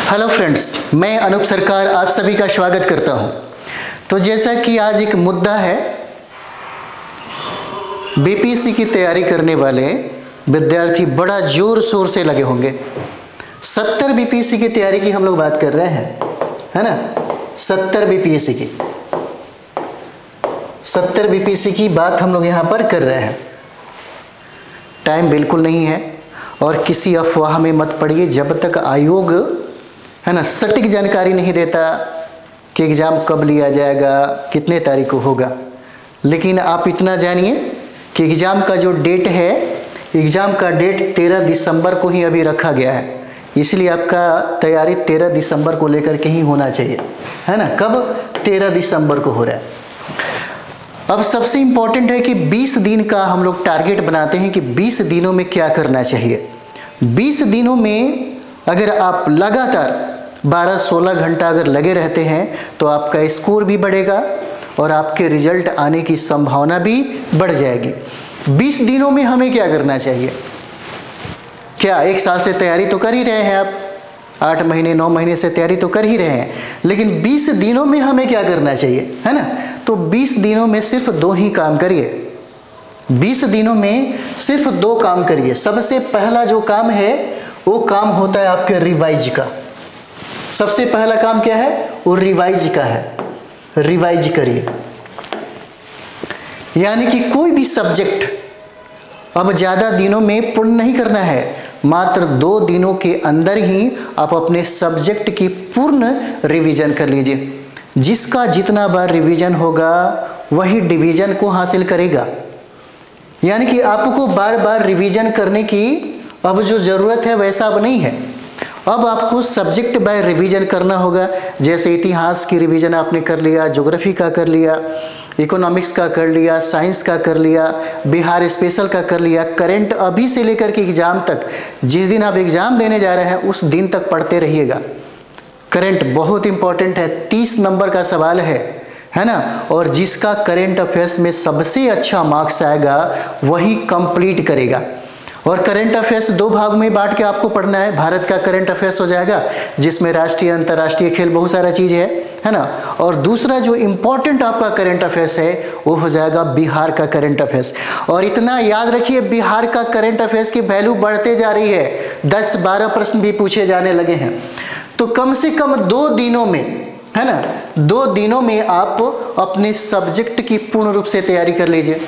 Hello friends, मैं अनूप सरकार आप सभी का स्वागत करता हूं। तो जैसा कि आज एक मुद्दा है, बीपीएससी की तैयारी करने वाले विद्यार्थी बड़ा जोर शोर से लगे होंगे। 70 बीपीएससी की तैयारी की हम लोग बात कर रहे हैं, है ना। 70 बीपीएससी की 70 बीपीएससी की बात हम लोग यहाँ पर कर रहे हैं। टाइम बिल्कुल नहीं है और किसी अफवाह में मत पड़िए। जब तक आयोग, है ना, सटीक जानकारी नहीं देता कि एग्ज़ाम कब लिया जाएगा, कितने तारीख को होगा, लेकिन आप इतना जानिए कि एग्ज़ाम का जो डेट है, एग्ज़ाम का डेट 13 दिसंबर को ही अभी रखा गया है। इसलिए आपका तैयारी 13 दिसंबर को लेकर के ही होना चाहिए, है ना। कब? 13 दिसंबर को हो रहा है। अब सबसे इम्पॉर्टेंट है कि 20 दिन का हम लोग टारगेट बनाते हैं कि 20 दिनों में क्या करना चाहिए। 20 दिनों में अगर आप लगातार 12-16 घंटा अगर लगे रहते हैं तो आपका स्कोर भी बढ़ेगा और आपके रिजल्ट आने की संभावना भी बढ़ जाएगी। 20 दिनों में हमें क्या करना चाहिए? क्या एक साल से तैयारी तो कर ही रहे हैं आप, 8 महीने 9 महीने से तैयारी तो कर ही रहे हैं, लेकिन 20 दिनों में हमें क्या करना चाहिए, है ना। तो 20 दिनों में सिर्फ 2 ही काम करिए। 20 दिनों में सिर्फ 2 काम करिए। सबसे पहला जो काम है वो काम होता है आपके रिवाइज का। सबसे पहला काम क्या है? वो रिवाइज का है। रिवाइज करिए, यानी कि कोई भी सब्जेक्ट अब ज़्यादा दिनों में पूर्ण नहीं करना है, मात्र 2 दिनों के अंदर ही आप अपने सब्जेक्ट की पूर्ण रिवीजन कर लीजिए। जिसका जितना बार रिवीजन होगा वही डिवीजन को हासिल करेगा। यानी कि आपको बार बार रिवीजन करने की अब जो ज़रूरत है वैसा अब नहीं है। अब आपको सब्जेक्ट बाय रिवीजन करना होगा। जैसे इतिहास की रिवीजन आपने कर लिया, ज्योग्राफी का कर लिया, इकोनॉमिक्स का कर लिया, साइंस का कर लिया, बिहार स्पेशल का कर लिया, करंट अभी से लेकर के एग्ज़ाम तक, जिस दिन आप एग्ज़ाम देने जा रहे हैं उस दिन तक पढ़ते रहिएगा। करंट बहुत इंपॉर्टेंट है, 30 नंबर का सवाल है ना। और जिसका करंट अफेयर्स में सबसे अच्छा मार्क्स आएगा वही कंप्लीट करेगा। और करंट अफेयर्स 2 भाग में बांट के आपको पढ़ना है। भारत का करंट अफेयर्स हो जाएगा जिसमें राष्ट्रीय अंतर्राष्ट्रीय खेल बहुत सारा चीज़ है ना। और दूसरा जो इम्पोर्टेंट आपका करंट अफेयर्स है वो हो जाएगा बिहार का करंट अफेयर्स। और इतना याद रखिए, बिहार का करंट अफेयर्स की वैल्यू बढ़ते जा रही है। 10-12 प्रश्न भी पूछे जाने लगे हैं। तो कम से कम 2 दिनों में, है ना, 2 दिनों में आप अपने सब्जेक्ट की पूर्ण रूप से तैयारी कर लीजिए।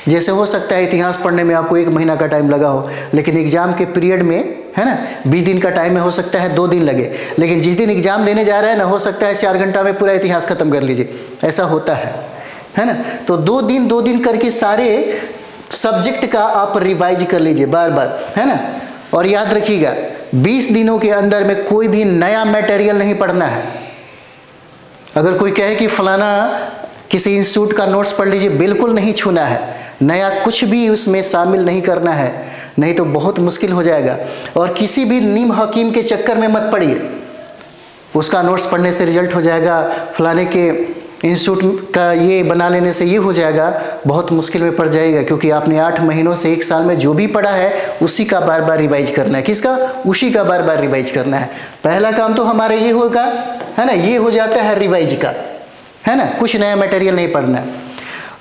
जैसे हो सकता है इतिहास पढ़ने में आपको 1 महीना का टाइम लगा हो, लेकिन एग्जाम के पीरियड में, है ना, 20 दिन का टाइम में हो सकता है 2 दिन लगे, लेकिन जिस दिन एग्जाम देने जा रहे हैं ना, हो सकता है 4 घंटा में पूरा इतिहास खत्म कर लीजिए। ऐसा होता है ना। तो 2 दिन करके सारे सब्जेक्ट का आप रिवाइज कर लीजिए बार बार, है ना। और याद रखिएगा 20 दिनों के अंदर में कोई भी नया मटेरियल नहीं पढ़ना है। अगर कोई कहे कि फलाना किसी इंस्टीट्यूट का नोट्स पढ़ लीजिए, बिल्कुल नहीं छूना है। नया कुछ भी उसमें शामिल नहीं करना है, नहीं तो बहुत मुश्किल हो जाएगा। और किसी भी नीम हकीम के चक्कर में मत पड़िए, उसका नोट्स पढ़ने से रिजल्ट हो जाएगा, फलाने के इंस्टीट्यूट का ये बना लेने से ये हो जाएगा, बहुत मुश्किल में पड़ जाएगा। क्योंकि आपने 8 महीनों से 1 साल में जो भी पढ़ा है उसी का बार बार रिवाइज करना है। किसका? उसी का बार बार रिवाइज करना है। पहला काम तो हमारा ये होगा, है ना, ये हो जाता है रिवाइज का, है ना, कुछ नया मटेरियल नहीं पढ़ना।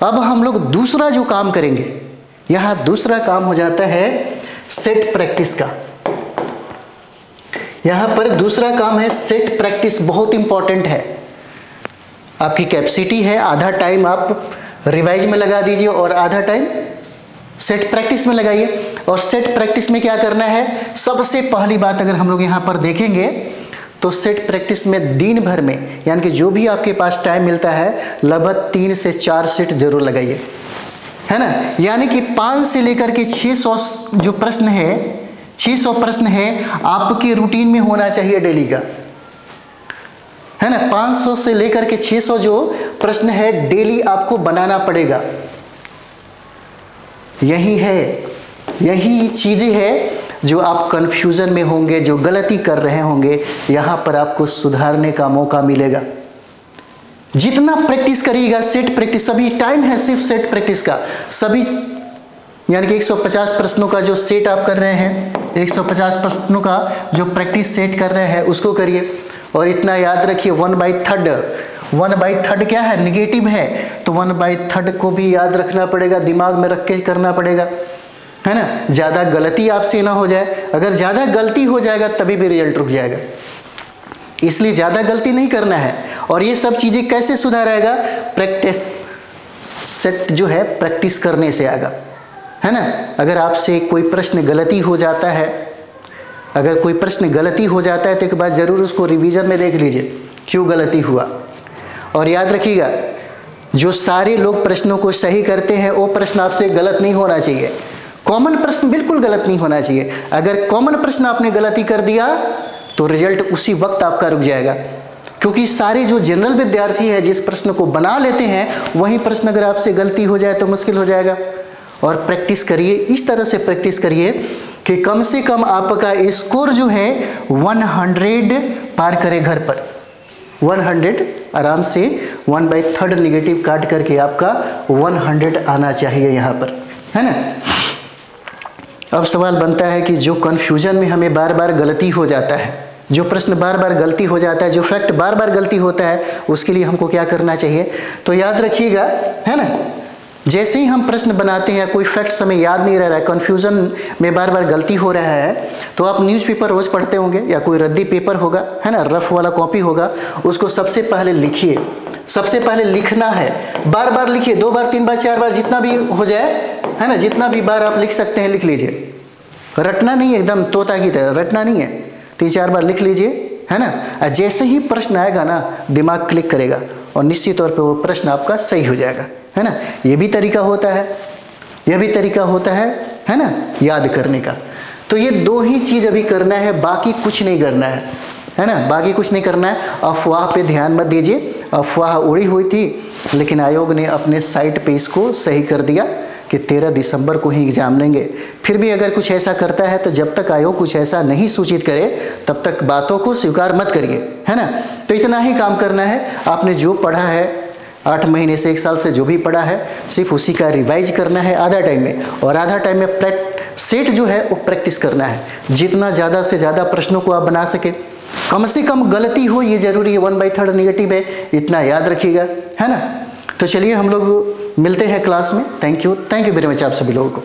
अब हम लोग दूसरा जो काम करेंगे, यहाँ दूसरा काम हो जाता है सेट प्रैक्टिस का। यहाँ पर दूसरा काम है सेट प्रैक्टिस। बहुत इंपॉर्टेंट है। आपकी कैपेसिटी है, आधा टाइम आप रिवाइज में लगा दीजिए और आधा टाइम सेट प्रैक्टिस में लगाइए। और सेट प्रैक्टिस में क्या करना है? सबसे पहली बात अगर हम लोग यहाँ पर देखेंगे तो सेट प्रैक्टिस में दिन भर में, यानी कि जो भी आपके पास टाइम मिलता है, लगभग 3 से 4 सेट जरूर लगाइए, है ना। यानी कि 5 से लेकर के 600 जो प्रश्न है, 600 प्रश्न है आपके रूटीन में होना चाहिए डेली का, है ना। 500 से लेकर के 600 जो प्रश्न है डेली आपको बनाना पड़ेगा। यही चीजें है जो आप कंफ्यूजन में होंगे, जो गलती कर रहे होंगे, यहाँ पर आपको सुधारने का मौका मिलेगा। जितना प्रैक्टिस करिएगा, सेट प्रैक्टिस, सभी टाइम है सिर्फ सेट प्रैक्टिस का, सभी यानी कि 150 प्रश्नों का जो सेट आप कर रहे हैं, 150 प्रश्नों का जो प्रैक्टिस सेट कर रहे हैं उसको करिए। और इतना याद रखिए 1/3, 1/3 क्या है, निगेटिव है, तो 1/3 को भी याद रखना पड़ेगा, दिमाग में रख के करना पड़ेगा, है ना। ज़्यादा गलती आपसे ना हो जाए, अगर ज़्यादा गलती हो जाएगा तभी भी रिजल्ट रुक जाएगा, इसलिए ज़्यादा गलती नहीं करना है। और ये सब चीज़ें कैसे सुधारेगा, प्रैक्टिस सेट जो है प्रैक्टिस करने से आएगा, है ना। अगर आपसे कोई प्रश्न गलती हो जाता है, अगर कोई प्रश्न गलती हो जाता है तो एक बार ज़रूर उसको रिवीजन में देख लीजिए क्यों गलती हुआ। और याद रखिएगा जो सारे लोग प्रश्नों को सही करते हैं वो प्रश्न आपसे गलत नहीं होना चाहिए, कॉमन प्रश्न बिल्कुल गलत नहीं होना चाहिए। अगर कॉमन प्रश्न आपने गलती कर दिया तो रिजल्ट उसी वक्त आपका रुक जाएगा, क्योंकि सारे जो जनरल विद्यार्थी है जिस प्रश्न को बना लेते हैं वही प्रश्न अगर आपसे गलती हो जाए तो मुश्किल हो जाएगा। और प्रैक्टिस करिए, इस तरह से प्रैक्टिस करिए कि कम से कम आपका स्कोर जो है 100 पार करे घर पर, 100 आराम से 1/3 निगेटिव काट करके आपका 100 आना चाहिए यहाँ पर, है ना। अब सवाल बनता है कि जो कन्फ्यूजन में हमें बार बार गलती हो जाता है, जो प्रश्न बार बार गलती हो जाता है, जो फैक्ट बार बार गलती होता है, उसके लिए हमको क्या करना चाहिए। तो याद रखिएगा, है ना, जैसे ही हम प्रश्न बनाते हैं, कोई फैक्ट्स हमें याद नहीं रह रहा है, कन्फ्यूजन में बार बार गलती हो रहा है, तो आप न्यूज़पेपर रोज़ पढ़ते होंगे या कोई रद्दी पेपर होगा, है ना, रफ वाला कॉपी होगा, उसको सबसे पहले लिखिए। सबसे पहले लिखना है, बार बार लिखिए, 2 बार 3 बार 4 बार जितना भी हो जाए, है ना, जितना भी बार आप लिख सकते हैं लिख लीजिए। रटना नहीं है, एकदम तोता की तरह रटना नहीं है, 3-4 बार लिख लीजिए, है ना। जैसे ही प्रश्न आएगा ना दिमाग क्लिक करेगा और निश्चित तौर पे वो प्रश्न आपका सही हो जाएगा, है ना। ये भी तरीका होता है, यह भी तरीका होता है ना, याद करने का। तो ये 2 ही चीज़ अभी करना है, बाकी कुछ नहीं करना है ना, बाकी कुछ नहीं करना है। अफवाह पे ध्यान मत दीजिए, अफवाह उड़ी हुई थी लेकिन आयोग ने अपने साइट पे इसको सही कर दिया कि 13 दिसंबर को ही एग्ज़ाम लेंगे। फिर भी अगर कुछ ऐसा करता है तो जब तक आयोग कुछ ऐसा नहीं सूचित करे तब तक बातों को स्वीकार मत करिए, है ना। तो इतना ही काम करना है, आपने जो पढ़ा है 8 महीने से 1 साल से जो भी पढ़ा है सिर्फ उसी का रिवाइज करना है आधा टाइम में, और आधा टाइम में सेट जो है वो प्रैक्टिस करना है। जितना ज़्यादा से ज़्यादा प्रश्नों को आप बना सके, कम से कम गलती हो ये ज़रूरी है, 1/3 निगेटिव है, इतना याद रखिएगा, है ना। तो चलिए हम लोग मिलते हैं क्लास में। थैंक यू वेरी मच आप सभी लोगों को।